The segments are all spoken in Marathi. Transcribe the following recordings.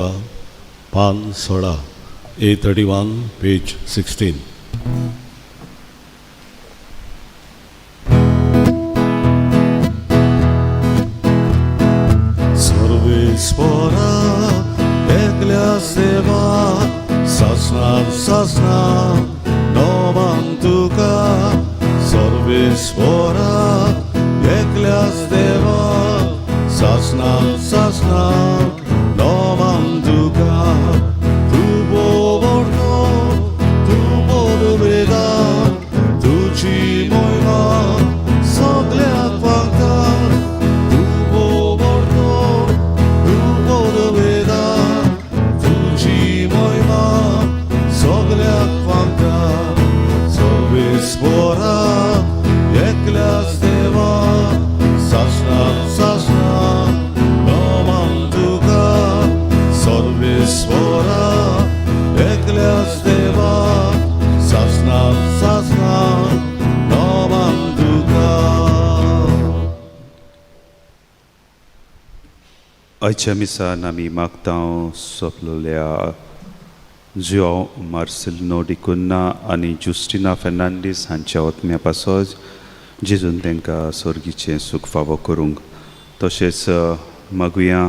पान 16 A31 page 16. सर्वेश्वरा एकल्या सेवा सासनां नोमान तुका सर्वेश्वरा एकल्या सेवा सासनां नोमान तुका तू बोवर्नो तू बोदवेदा तुझी मोहिमा सगळ्याक वांगता तू बोवर्नो तू बोदवेदा तुझी मोहिमा सगळ्याक वांगता सर्वेश्वरा एकल्याच देवा सासनां नोमान तुका सर्वेश्वरा एकल्याच देवा सासनां नोमान तुका. आयच्या मिसान आमी मागतांव सोंपलेल्या जुआंव मार्सेलिनो डिकुन्ना आनी जुस्टिना फेर्नांडीस हांच्या ओतम्या पासोज जेजून तांकां सर्गीचें सूख फावो करूंक. तशेंच मागुया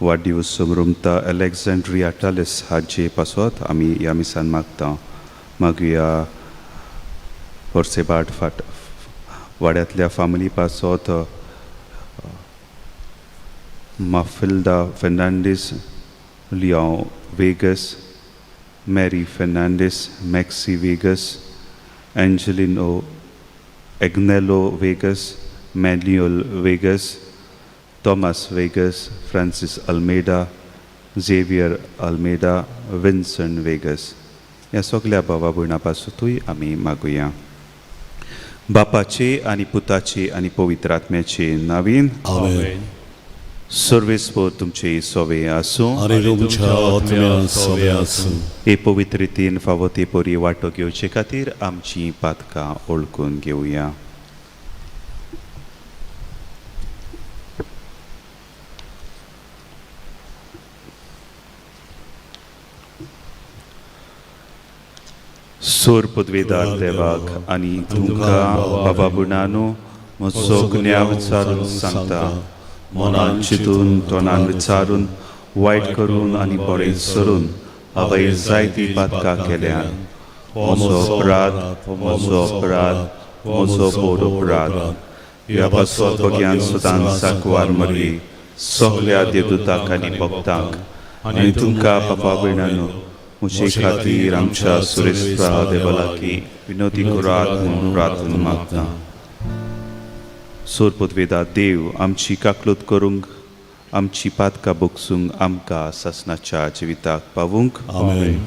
वाडदिवस समरुमता अलेक्झांड्रिया टालिस हाचे पासोत आमी ह्या मिसान मागता. मागुया पर्सेबाट वाड्यांतल्या फामिली पासोत माफिल्डा फेर्नांडीस, लिओन वेगस, मेरी फेर्नांडीस, मॅक्सी वेगस, एंजेलिनो एग्नेलो वेगस, मॅन्युअल वेगस, थॉमस वेगस, फ्रांसिस अल्मेडा, झेवियर अल्मेडा, विन्संट वेगस ह्या सगळ्या भावा भयणां पासतूय आमी मागुया. बापाचे आनी पुताचे आनी पवित्र आत्म्याचे नांवीन आमेन. सर्वेस्पर तुमचे सोवे आसूं आनी तुमच्या आत्म्यान सोवे आसूं. हे पवित्र रितीन फावो ते परी वांटो घेवचे खातीर आमची पातकां ओळखून घेवया. सोर पदवेदार देवाक आनी तुमकां बाबा बुणानो म्हजो गुन्यांव विचारून सांगता. मनान चिंतून तोंडान विचारून वायट करून आनी बरें सरून हांवें जायती पातकां केल्यान. म्हजो अपराध म्हजो बोड अपराध. ह्या पासत बग्यान सदांच सांकवार मरली सगळ्या देवदूतांक आनी भक्तांक आनी तुमकां बाबा भयणानो म्हजे खातीर आमच्या सुरेस्त्रा देवालाकी विनोदी करात म्हूण प्रार्थना मागता. सोर पदवेदा देव आमची काकलूत करूंक आमची पातकां बोगसूंक आमकां सासणाच्या जिविताक पावूंक. आमेन.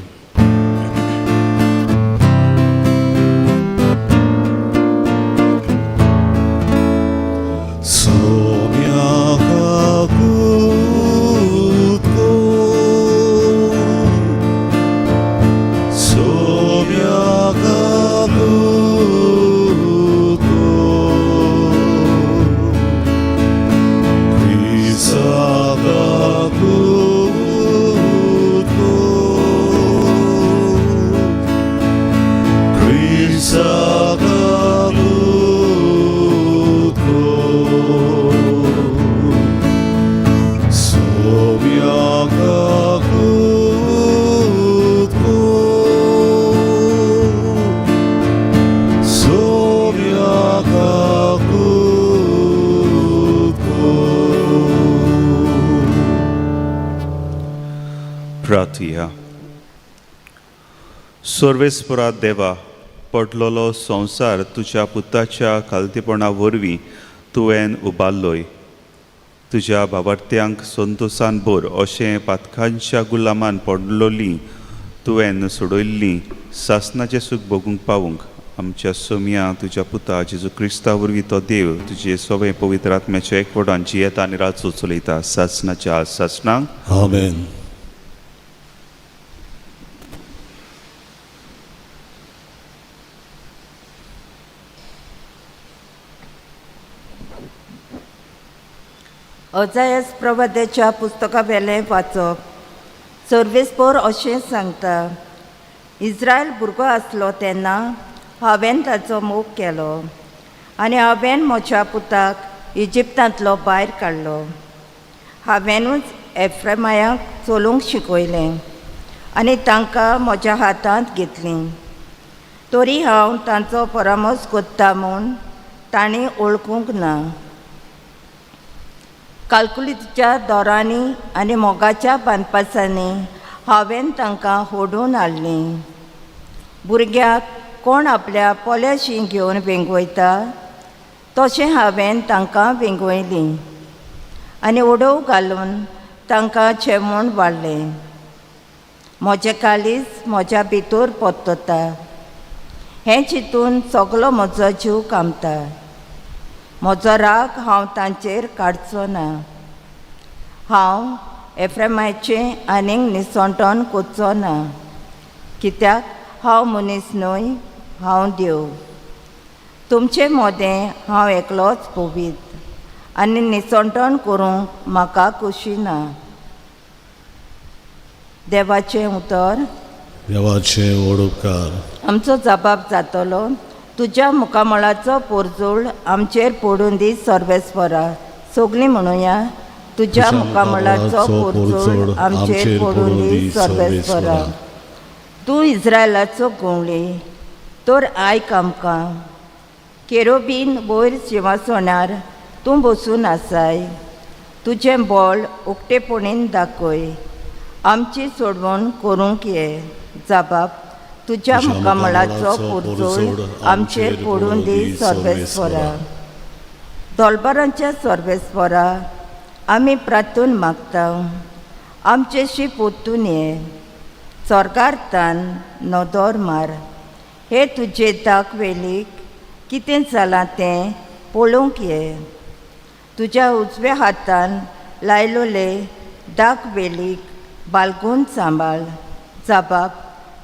प्रार्थया. सर्वेस्परा देवा, पडलोलो संवसार तुज्या पुताच्या खालतीपणा वरवीं तुवें उबारलोय. तुज्या भावार्थ्यांक संतोशान भर अशें पातकांच्या गुलामान पडलोली तुवें सोडयल्ली सासणाचें सूख भोगूंक पावूंक आमच्या सोम्या तुज्या पुता जेजू क्रिस्ता वरवीं तो देव तुजे सगळे पवित्र आत्म्याच्या एकवटान जियेता आनी रात चलयता सासणाच्या सासणांक. आमेन. ओजायास प्रवाद्याच्या पुस्तका वेलें वाचप. सर्वेस्पर अशें सांगता, इस्रायल भुरगो आसलो तेन्ना हांवें ताचो मोग केलो आनी हांवें म्हज्या पुताक इजिप्तांतलो भायर काडलो. हांवेंनूच एफ्रेमायाक चलोवंक शिकयलें आनी तांकां म्हज्या हातांत घेतलीं. तरी हांव तांचो परामोस कोत्ता म्हूण तांणी ओळखूंक ना. कालकुलीच्या दोरांनी आनी मोगाच्या बांदपासांनी हांवें तांकां होडून हाडलीं. भुरग्याक कोण आपल्या पोल्याशी घेवन वेंगोयता तशें हांवें तांकां वेंगोयलीं आनी ओडव घालून तांकां जेवण वाडलें. म्हजें काळीज म्हज्या भितर पोत्तता, हें चिंतून सगलो म्हजो जीव कामता. म्हजो राग हांव तांचेर काडचो ना. हांव एफ्रेमाचें आनीक निसंटोन कोचचो ना, कित्याक हांव मनीस न्हय, हांव देव. तुमचें मोदें हांव एकलोच पवित्र आनी निसंटोन करूंक म्हाका खोशी ना. देवाचें उतर. देवाचे ओडकार. आमचो जबाब जातलो, तुज्या मुखामळाचो पोरजोळ आमचेर पडून दी सर्वेस्परा. सगलीं म्हणुया, तुज्या मुखामळाचो पोरजोळ आमचेर पडून दी सर्वेस्परा. तूं इस्रायलाचो गवळी, तर आयक आमकां. केरोबीन वयर सिंहासनार तूं बसून आसाय. तुजें बळ उक्तेपणीन दाखय. आमची सोडवण करूंक ये. जबाब, तुज्या मुखामळाचो पोरजोळ आमचेर पडून दी सर्वेस्परा. दोलबारांच्या सर्वेस्परा, आमी प्रार्थून मागता, आमचेशी पोत्तून ये. स्वर्गार्थान नदर मार. हे तुजे दाखवेलीक कितें जालां तें पळोवंक ये. तुज्या उजव्या हातान लायलोले दाखवेलीक बालगून सांबाळ. जबाब,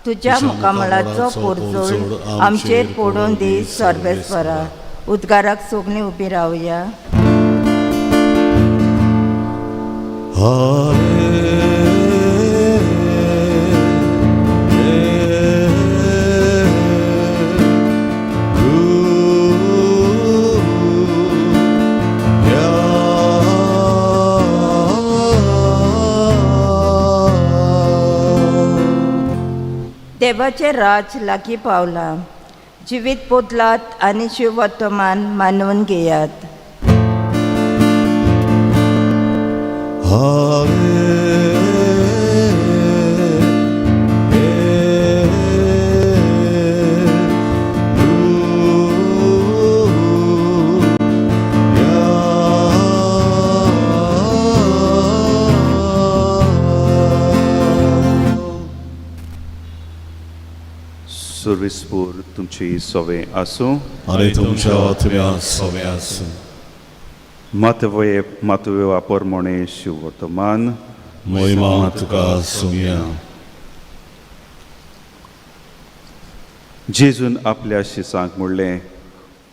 तुज्या मुखामळाचो पोरजोळ आमचेर पडून दी सर्वेस्परा. उद्गाराक सगलीं उबीं रावया. देवाचें राज लागीं पावलां. जिवीत बदलात आनी शिव वर्तमान मानून घेयात. सर्वेस्पर तुमची सवय आसूं आनी तुमच्या आत्म्या सवय आसूं. मातवे वापर मोणे शिव वर्तमान. महिमा तुका सुम्या. जेजून आपल्या शिसांक म्हणलें,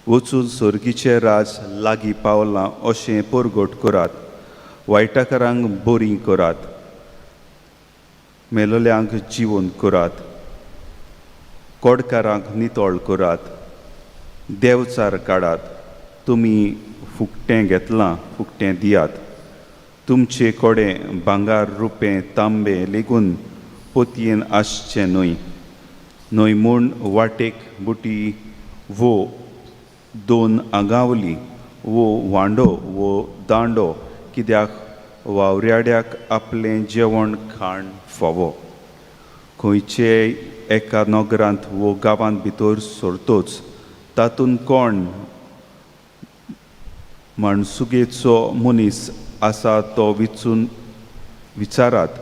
वचून सर्गीचें राज लागीं पावलां अशें परगट करात. वायटाकारांक बरीं करात, मेलोल्यांक जिवंत करात, कोडकारांक नितळ करात, देवचार काडात. तुमी फुकटें घेतलां, फुकटें दियात. तुमचे कोडे भांगार, रुपें, तांबे लेगून पोतयेन आसचें न्हय. न्हय म्हूण वाटेक बुटी वो 2 आगावली वो वांडो वो दांडो, कित्याक वावऱ्याड्याक आपलें जेवण खाण फावो. खंयचेय एका नगरांत वो गांवांत भितर सरतोच तातूंत कोण माणसुगेचो मनीस आसा तो विचारात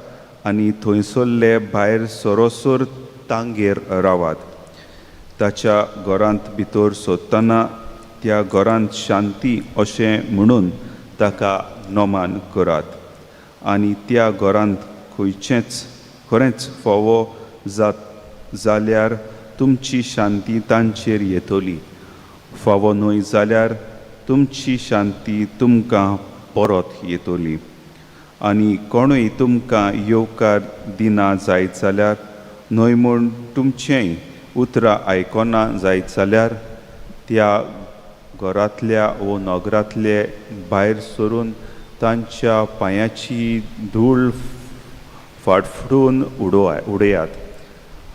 आनी थंयसरले भायर सरोसर तांगेर रावात. ताच्या घरांत भितर सोदतना त्या घरांत शांती अशें म्हणून ताका नोमान करात. आनी त्या घरांत खरेंच फावो जाल्यार तुमची शांती तांचेर येतली. फावो न्हय जाल्यार तुमची शांती तुमकां परत येतली. आनी कोणूय तुमकां येवकार दिना जायत जाल्यार न्हय म्हूण तुमचेंय उतरां आयकोना जायत जाल्यार त्या घरांतल्या वो नगरांतले भायर सरून तांच्या पांयाची धूळ फाडफडून उडयात.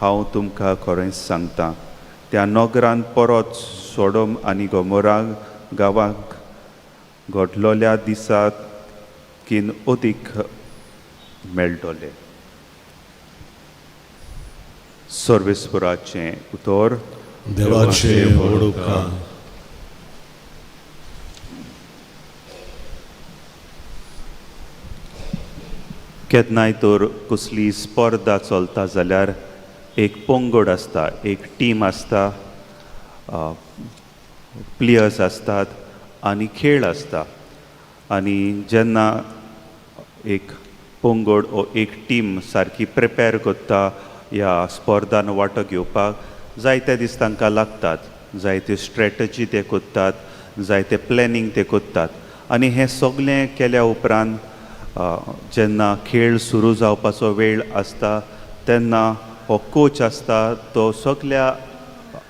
हांव तुमकां खरेंच सांगतां, त्या नगरांत परत सोडोम आनी गोमोरा गांवांक घडलोल्या दिसाकीन अदीक मेळटले. सर्वेस्पराचें उतर. देवाचे व्हड उपकार. केन्नाय तर कसली स्पर्धा चलता जाल्यार एक पंगड आसता, एक टीम आसता, प्लेयर्स आसतात आनी खेळ आसता. आनी जेन्ना एक पंगड ओ एक टीम सारकी प्रिपेर करता ह्या स्पर्धान वांटो घेवपाक जायते दीस तांकां लागतात, जायते स्ट्रेटजी ते करतात, जायते प्लॅनिंग ते करतात. आनी हें सगळें केल्या उपरांत जेन्ना खेळ सुरू जावपाचो वेळ आसता तेन्ना हो कोच आसता तो सगळ्या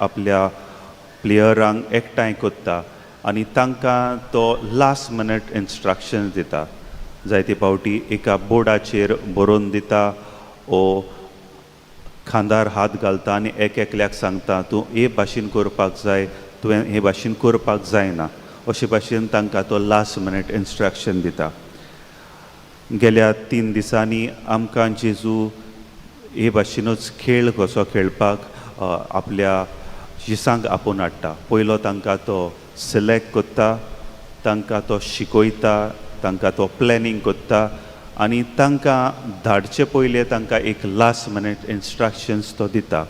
आपल्या प्लेयरांक एकठांय करता आनी तांकां तो लास्ट मिनट इन्स्ट्रक्शन्स दिता. जायते फावटी एका बोर्डाचेर बरोवन दिता ओ खांदार हात घालता आनी एकल्याक सांगता तूं हे भाशेन करपाक जाय, तुवें हे भाशेन करपाक जायना, अशे भाशेन तांकां तो लास्ट मिनट इन्स्ट्रक्शन दिता. गेल्या 3 दिसांनी आमकां जेजू हे भाशेनूच खेळ कसो खेळपाक आपल्या शिसांक आपोवन हाडटा. पयलो तांकां तो सिलेक्ट करता, तांकां तो शिकयता, तांकां तो प्लॅनिंग करता आनी तांकां धाडचे पयले तांकां एक लास्ट मिनट इन्स्ट्रक्शन्स तो दिता.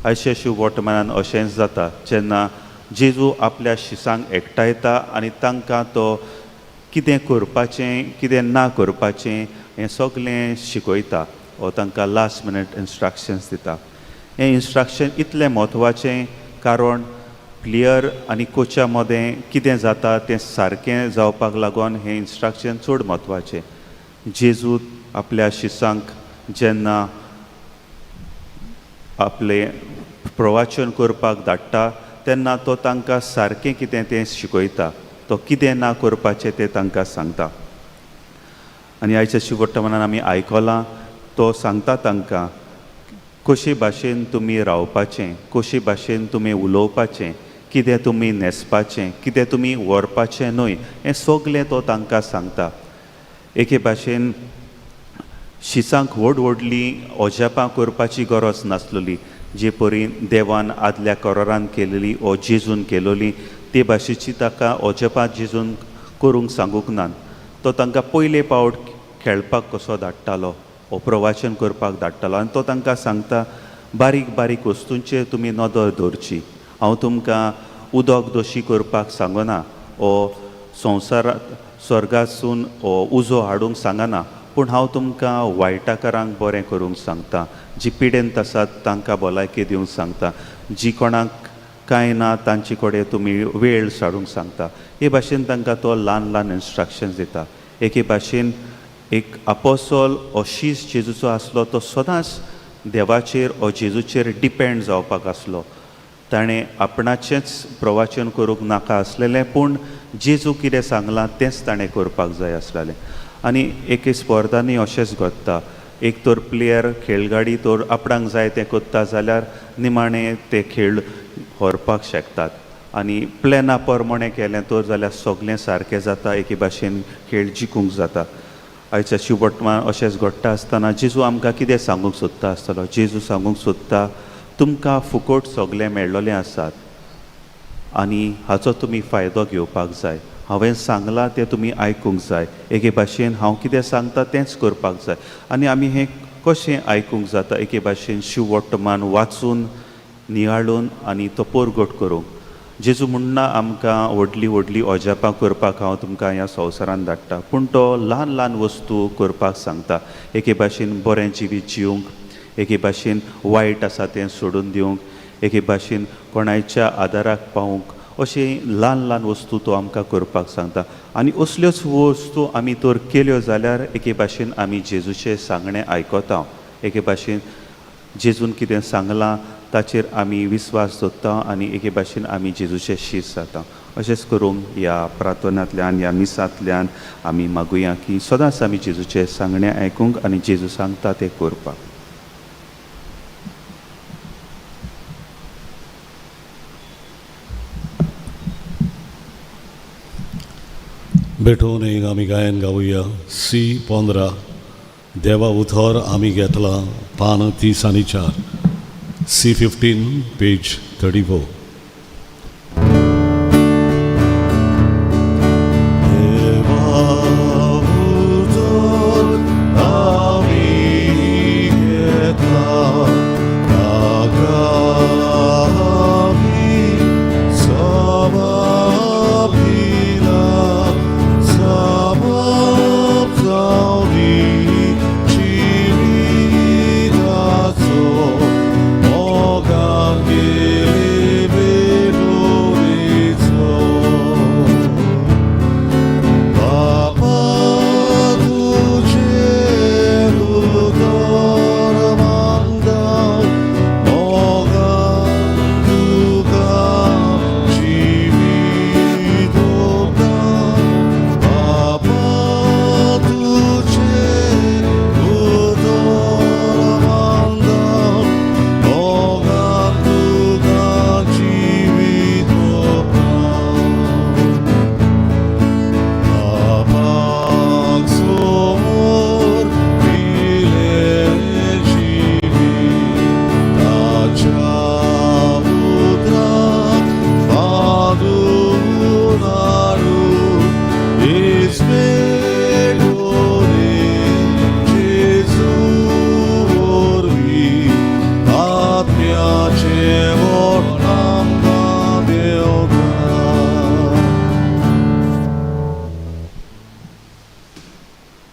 आयचे शिव वर्तमानान अशेंच जाता जेन्ना जेजू आपल्या शिसांक एकठांयता आनी तांकां तो कितें करपाचें कितें ना करपाचें हें सगळें शिकयता वो तांकां लास्ट मिनट इन्स्ट्रक्शन्स दिता. हें इन्स्ट्रक्शन इतलें म्हत्वाचें कारण प्लेयर आनी कोचा मदें कितें जाता तें सारकें जावपाक लागून हें इन्स्ट्रक्शन चड म्हत्वाचें. जेजू आपल्या शिसांक जेन्ना आपलें प्रवचन करपाक धाडटा तेन्ना तो तांकां सारकें कितें तें शिकयता, तो कितें ना करपाचें तें तांकां सांगता. आनी आयच्या शिवर्तमानान आमी आयकलां तो सांगता तांकां कशे भाशेन तुमी रावपाचें, कशे भाशेन तुमी उलोवपाचें, कितें तुमी न्हेसपाचें, कितें तुमी व्हरपाचें न्हय, हें सगळें तो तांकां सांगता. एके भाशेन शिसांक व्हडली ओजेपां करपाची गरज नासलेली, जे परी देवान आदल्या करारान केलेली ओ जेजून केलेली ते भाशेची ताका ओजेपां जेजून करूंक सांगूंक ना. तो तांकां पयले फावट खेळपाक कसो धाडटालो ओ प्रवचन करपाक धाडटालो आनी तो तांकां सांगता बारीक बारीक वस्तूंचेर तुमी नदर दवरची. हांव तुमकां उदक दोशी करपाक सांगना ओ संवसारांत स्वर्गासून उजो हाडूंक सांगना, पूण हांव तुमकां वायटाकारांक बरें करूंक सांगता, जी पिडेंत आसात तांकां भलायकी दिवंक सांगता, जी कोणाक कांय ना तांचे कडेन तुमी वेळ साडूंक सांगता. हे भाशेन तांकां तो ल्हान ल्हान इन्स्ट्रक्शन्स दिता. एके भाशेन एक आपोसोल ओ शीस जेजूचो आसलो तो सदांच देवाचेर ओ जेजूचेर डिपेंड जावपाक आसलो. ताणें आपणाचेंच प्रवचन करूंक नाका आसलेलें, पूण जेजू कितें सांगलां तेंच ताणें करपाक जाय आसलेलें. आनी एके स्पर्धांनी अशेंच घडटा, एक तर प्लेयर खेळगाडी तर आपणाक जाय तें करता जाल्यार निमाणें ते खेळ व्हरपाक शकतात आनी प्लॅना प्रमाणें केलें तर जाल्यार सगळें सारकें जाता, एके भाशेन खेळ जिखूंक जाता. आयच्या शिवटमान अशेंच घडटा आसतना जेजू आमकां कितें सांगूंक सोदता आसतलो. जेजू सांगूंक सोदता तुमकां फुकट सगळें मेळ्ळलें आसात आनी हाचो तुमी फायदो घेवपाक जाय. हांवें सांगलां तें तुमी आयकूंक जाय. एके भाशेन हांव कितें सांगता तेंच करपाक जाय. आनी आमी हें कशें आयकूंक जाता? एके भाशेन शिववर्तमान वाचून नियाळून आनी तो परगट करूंक. जेजू म्हणना आमकां व्हडली ओजेपां करपाक हांव तुमकां ह्या संवसारांत धाडटा, पूण तो ल्हान ल्हान वस्तू करपाक सांगता. एके भाशेन बरें जिवीत जिवंक, एके भाशेन वायट आसा तें सोडून दिवंक, एके भाशेन कोणाच्या आदाराक पावूंक अशें ल्हान ल्हान वस्तू तो आमकां करपाक सांगता आनी असल्योच वस्तू आमी तर केल्यो जाल्यार एके भाशेन आमी जेजूचें सांगणें आयकता एके भाशेन जेजून कितें सांगलां ताचेर आमी विस्वास दवरता आनी एके भाशेन आमी जेजूचे शीश जाता अशेंच करूंक ह्या प्रार्थनांतल्यान ह्या मिसांतल्यान आमी मागुया की सदांच आमी जेजूचें सांगणें आयकूंक आनी जेजू सांगता तें करपाक. भेटून एक आमी गायन गावुया C15 देवा उथोर आमी घेतला पान 30 आनी 4 C15 पेज 34.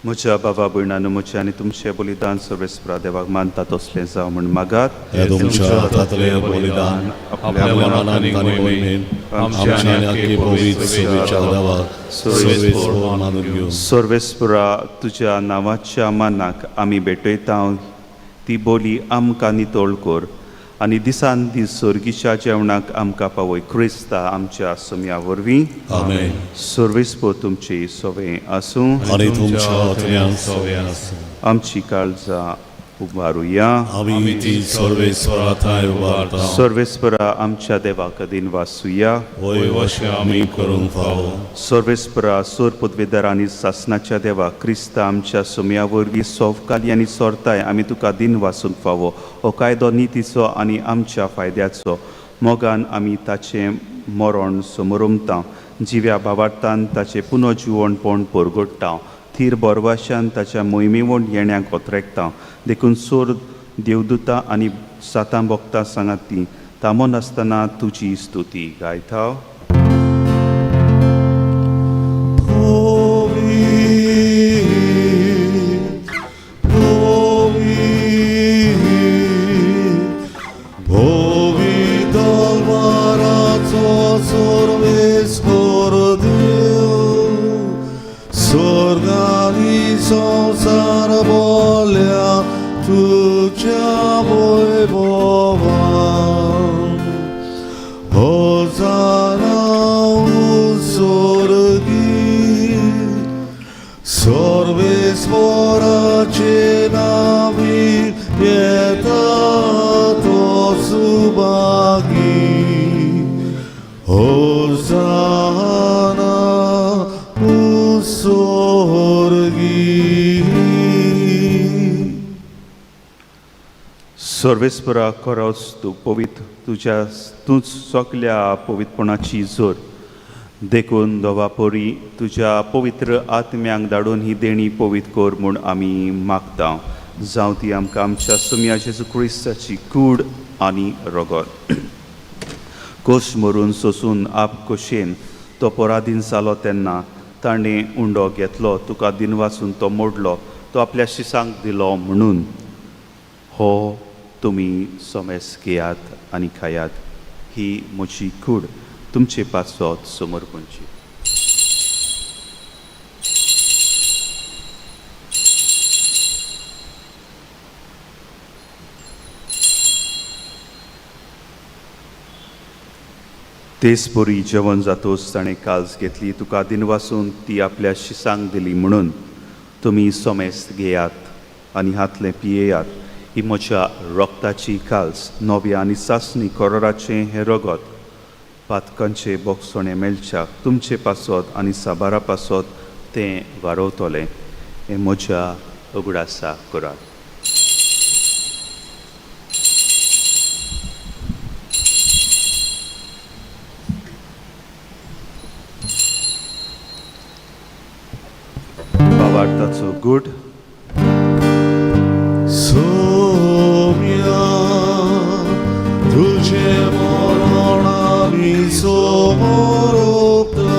म्हज्या बाबा भयणांनो म्हजें आनी तुमचें बलिदान सर्वेस्परा देवाक मानता तसलें जावं म्हण मागात. हे तुमच्या हातांतलें बलिदान आपल्या मनान आनी मोहिमेन आमच्या आनी आख्खे पवित्र सभेच्या देवाक सर्वेस्पर मानून घेवं. सर्वेस्परा तुज्या नांवाच्या मानाक आमी भेटयता ती बोली आमकां नितळ कर आनी दिसान दीस सर्गीच्या जेवणाक आमकां पावय क्रिस्ता आमच्या सम्या वरवीं. आमेन. सर्वेस्पर तुमची सवय आसूं आनी तुमच्या हातांतल्यान सवय आसूं. आमची काळजां उबारुया. आमी ती सर्वेस्परा थंय उबारता. सर्वेस्परा आमच्या देवाक दिन वासुया. वय अशें आमी करूंक फावो. सर्वेस्परा सोर पदवेदार आनी सासणाच्या देवा क्रिस्ता आमच्या सम्या वरवीं सोवकाली आनी सोरताय आमी तुका दिन वासूंक फावो. हो कायदो नितीचो आनी आमच्या फायद्याचो मोगान आमी ताचें मरण समोरुमता. जिव्या भावार्थान ताचें पुनर्जिवणपण परगट्टा. थीर बोरवाशान ताच्या मोहिमेवण येण्याक ओतरेकता. देखून सोर देवदूतां आनी सातां भोगतां सांगाती तामोन आसतना तुजी स्तुती गायता. संसार बोल्या तुझ्या वैभवान होसाना स्वर्गी सर्वेस्पराचे नावी येता तो सुभागी होसाना सर्वेस्परा खरोच तूं पवित्र तूं सोगल्या पवित्रपणाची जोर देखून दोवापोरी तुज्या पवित्र आत्म्यांक धाडून ही देणी पवित्र कर म्हूण आमी मागता. जावं ती आमकां आमच्या सम्या जेजू क्रिस्ताची कूड आनी रगत कोश मरून सोसून आप कोशेन तो पराधीन जालो तेन्ना ताणें उंडो घेतलो तुका दिन वाचून तो मोडलो तो आपल्या शिसांक दिलो म्हणून हो तुमी सोमेस घेयात आनी खायात. ही म्हजी कूड तुमचे पासत समर्पणची. तेच बरी जेवण जातोच ताणें काल्स घेतली, तुका दिनवासून ती आपल्या शिसांक दिली म्हणून तुमी सोमेस घेयात आनी हातलें पियेयात. ही म्हज्या रोगताची काल्स, नव्या आनी सासणी कोरोराचें हें रगत पातकांचे बोगसोणें मेलच्याक तुमचे पासत आनी साबारा पासत तें वाडोवतलें. हें म्हज्या उगडासा करात. भावार्थाचो गूढ. सोम्या तुझे मरण आमी समोर ओपता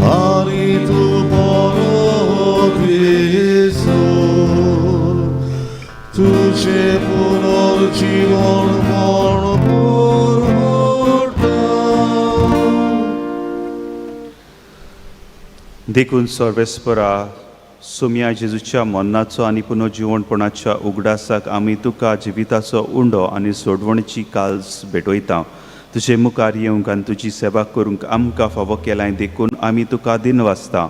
आनी तू परत येसो तुझे पुनर्जीवन मरणपर मोडटा. देखून सर्वेस्परा सुम्या जेजूच्या मरणाचो आनी पुनर्जीवणपणाच्या उगडासाक आमी तुका जिविताचो उंडो आनी सोडवणेची काल्स भेटयता. तुजे मुखार येवंक आनी तुजी सेवा करूंक आमकां फावो केलाय देखून आमी तुका दिनवासता.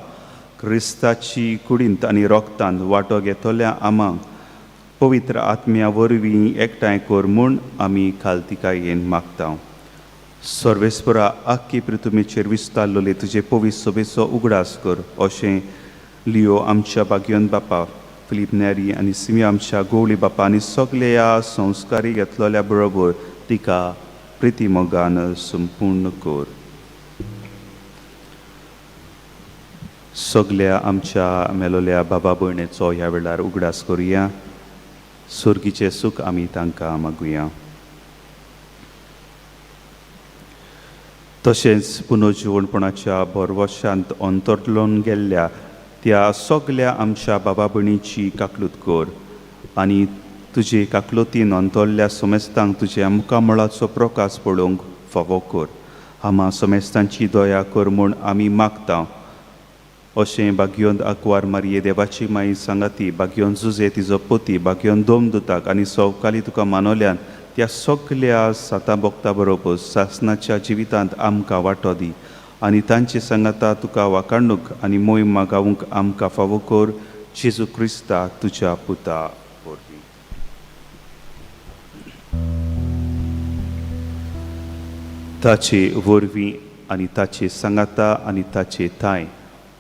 क्रिस्ताची कुडींत आनी रोगतांत वांटो घेतल्या आमांक पवित्र आत्म्या वरवीं एकठांय कर म्हूण आमी खालतिकायेन मागता. सर्वेस्परा आख्खी पृथ्वीचेर विस्तारलोले तुजे पवित्र सभेचो उगडास कर. अशें लिओ आमच्या बागयोन बापा, फिलीप नॅरी आनी सिमी आमच्या गोवळी बापा आनी सगळ्या संस्कारी घेतलेल्या बरोबर तिका प्रितीमोगान संपूर्ण कर. सगळ्या आमच्या मेलोल्या बाबा भयणेचो ह्या वेळार उगडास करुया. सुर्गीचें सूख आमी तांकां मागुया. तशेंच पुनर्जीवणपणाच्या बरवशांत अंतरलोन गेल्ल्या त्या सगळ्या आमच्या बाबा भयणीची काकलूत कर आनी तुजे काकलुतीन अंतरल्या समेस्तांक तुज्या मुखामळाचो प्रकाश पळोवंक फावो कर. आमा समेस्तांची दया कर म्हूण आमी मागता. अशें बागयोन आंकवार मारये देवाची माई सांगाती, बागयोन जुजे तिजो पती, बागयोन दोमदुताक आनी सवकाली तुका मानवल्यान त्या सगळ्या साता भोगता बरोबर सासणाच्या जिवितांत आमकां वांटो दी आनी तांचे सांगाता तुका वाखाणूक आनी मोहीम मागावंक आमकां फावो कर. जेजू क्रिस्ता तुज्या पुता वरवीं. ताचे वरवीं आनी ताचे सांगाता आनी ताचे थाय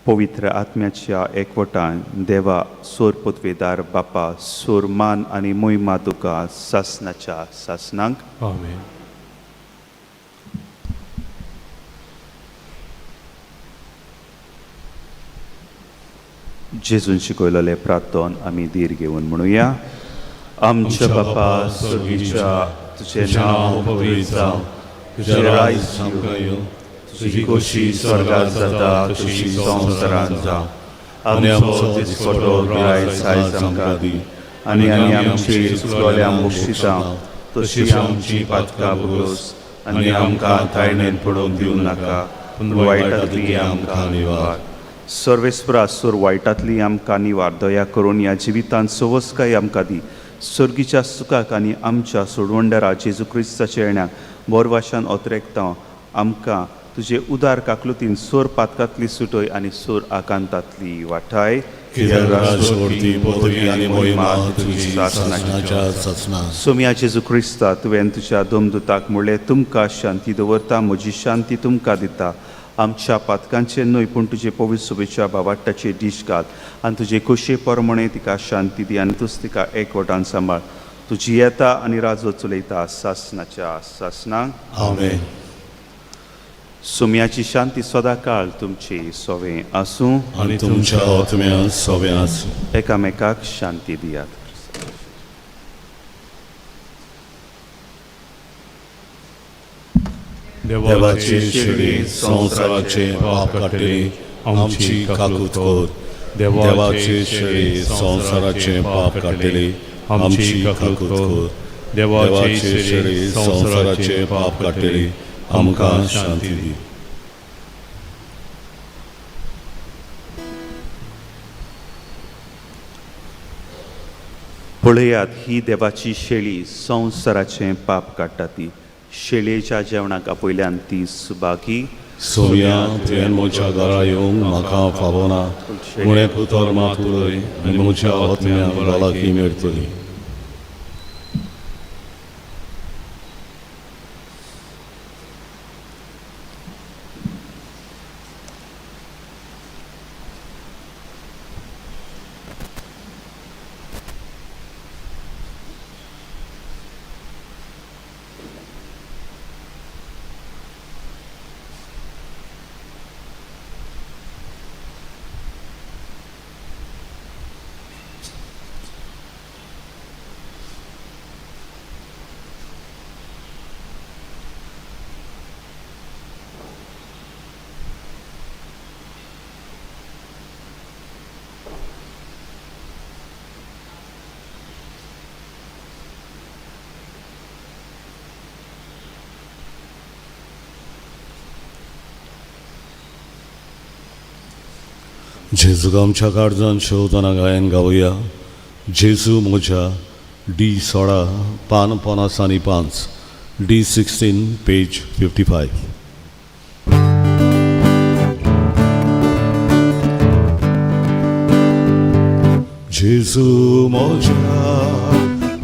पवित्र आत्म्याच्या एकवटान देवा सोर पोतवेदार बापा सोर मान आनी मोहिमा तुका सासणाच्या सासणांक. आमेन. जेजून शिकयलेले प्रार्थन आमी धीर घेवन म्हणुया. आमच्या बापा स्वर्गीच्या तुजें नांव पवित्र जावं, तुजें रायज येवं, तुजी खोशी स्वर्गांत जाता तशी संवसारांत जावं. आमचो दिसपटो आयज आमकां दी आनी आमची चुकलोल्यांक बक्षिसां तशी आमची पातकां बगोस आनी आमकां थायणेन पडोवंक दिवं नाका पूण वायटांतली आमकां निवार. सर्वेस्परा सोर वायटांतली आमकां निवार. दया करून ह्या जिवितांत सवस्काय आमकां दी. सर्गीच्या सुखाक आनी आमच्या सोडवंडरा जेजू क्रिस्ताच्या येण्याक बोरवाशान ओतरेकता आमकां तुजे उदार काकलुतीन सोर पातकांतली सुटय आनी सोर आकांतांतली वाटाय. सोम्या जेजू क्रिस्ता तुवें तुज्या दोमदुताक म्हणलें तुमकां शांती दवरता, म्हजी शांती तुमकां दिता. आमच्या पातकांचे न्हय पूण तुजे पवित्र सभेच्या बावाटाचे दिश घाल आनी तुजे खोशे प्रमाणे तिका शांती दी आनी तूंच तिका एकवटान सांबाळ. तुजी येता आनी राजो चलयता सासणाच्या सासणांक. आमेन. सोम्याची शांती सदां काळ तुमची सोवें आसूं आनी तुमच्या आत्म्या सोवें आसूं. एकामेकाक शांती दियात. देवाचे शिडी संवसाराचे पाप काडटली आमची काकूत कर. देवाचे शिडी संवसाराचे पाप काडटली आमची काकूत कर. देवाचे शिडी संवसाराचे पाप काडटली आमकां शांती दी. पळयात ही देवाची शेळी संवसाराचें पाप काडटा ती. शेळयेच्या जेवणाक आपयल्यान ती सुबागी. सोम्या तुवें म्हज्या घरा येवंक म्हाका फावना, उणें उतर मात उलय आनी म्हज्या आत्म्याक भलायकी मेळटली. जेजूक आमच्या काळजांत शेवतना गायन गावया. जेजू म्हज्या D16 पान 55, D16 पेज 55. जेजू म्हज्या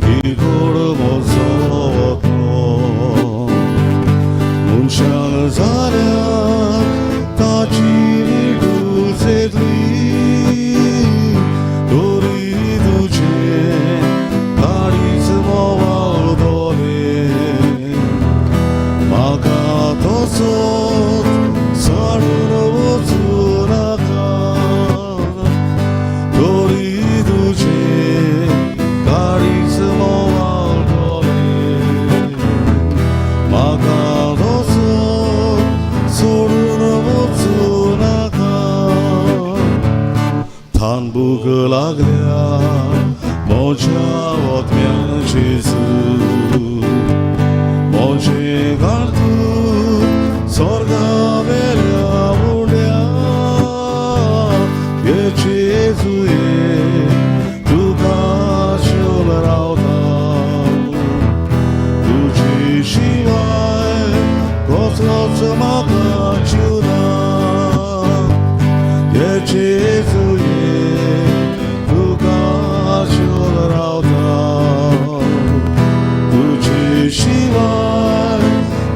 बिगोड म्हजो मनशाक जाल्या ताची तोरी तुझे गाडीच मोवाळदोले म्हाका तसोच सोडून वचूं नाका. तोरी तुझे गाडीच मोवाळदोले म्हाका तसोच सोडून वचूं नाका. थान भूक लागल्या म्हज्या ओतम्यान जेजू म्हजें घालतू स्वर्गा वेल्या उड्या. हे जेजूये तुका शिवल रावता, तुजे शिवाय कसलोच म्हाका जीव ना. हे जेजूये तुका शिवल रावता, तुजे शिवाय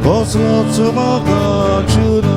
कसलोच म्हाका जीव ना.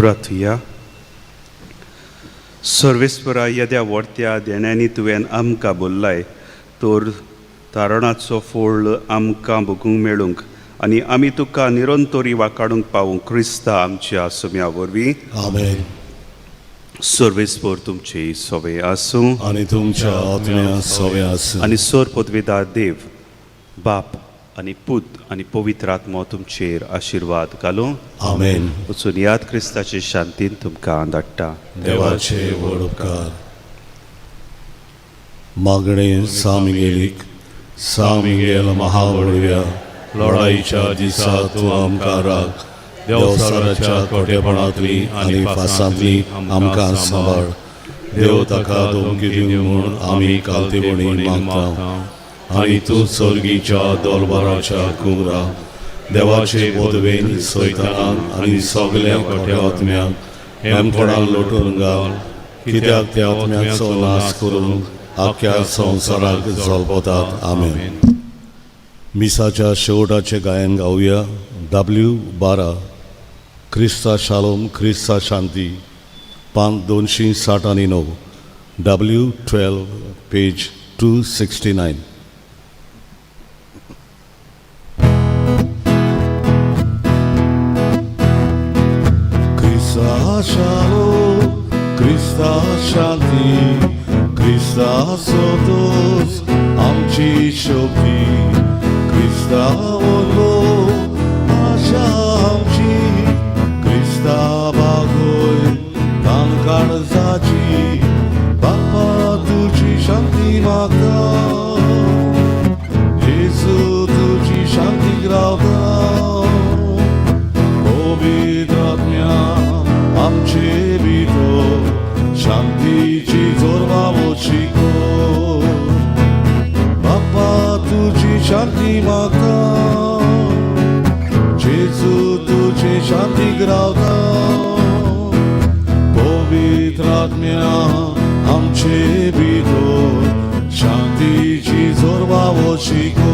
प्रार्थुया. सर्वेस्परा येद्या व्हडत्या देण्यांनी तुवें आमकां बोल्लाय तर तारणाचो फळ आमकां भोगूंक मेळूंक आनी आमी तुका निरंतरी वाकाडूंक पावूंक क्रिस्ता आमच्या सुम्या वरवीं. आमेन. सर्वेस्पर तुमची सवे आसूं आणि तुमच्या आत्म्या सवे आसूं. आनी सर पदवेदार देव बाप आनी पूत आनी पवित्र आत्मो तुमचेर आशिर्वाद घालूं. आमेन. वचून याद क्रिस्ताचे शांतीन तुमकां धाडटा. देवाचे व्हड उपकार. मागणे सामिगेल महावडव्या लढाईच्या दिसा तूं आमकां राख. देवसाराच्या कोटेपणांतली आनी फासांतली आमकां सांबाळ. देव ताका धमकी दिवंक म्हूण आमी कालतेपणी मागता. आनी तूं सर्गीच्या दोलबाराच्या कुंगरा देवाचे पदवेन सैतानाक आनी सगल्या खोट्या आत्म्यांक हेमखोडान लोटून घाल. कित्याक त्या आत्म्याचो नाश करून आख्या संवसाराक जल्पतात. आमेन. मिसाच्या शेवटाचे गायन गावया. W12 क्रिस्ता शालोम क्रिस्ता शांती पान 269. W12 page 269. Krista shalom, Krista shanti, Krista sotos, amchi shokti, Krista volo, asha amchi, Krista bagoy, tankar zachi, Bapa tuji shanti magda, Jesu tuji shanti grauda, आमचे भितर शांतीची जोरवा वचिको. बाप्पा तुझी शांती मागता, जेजू तुझे शांती ग्रावता. पवित्र आत्म्या आमचे भितर शांतीची जोरवा वचिको.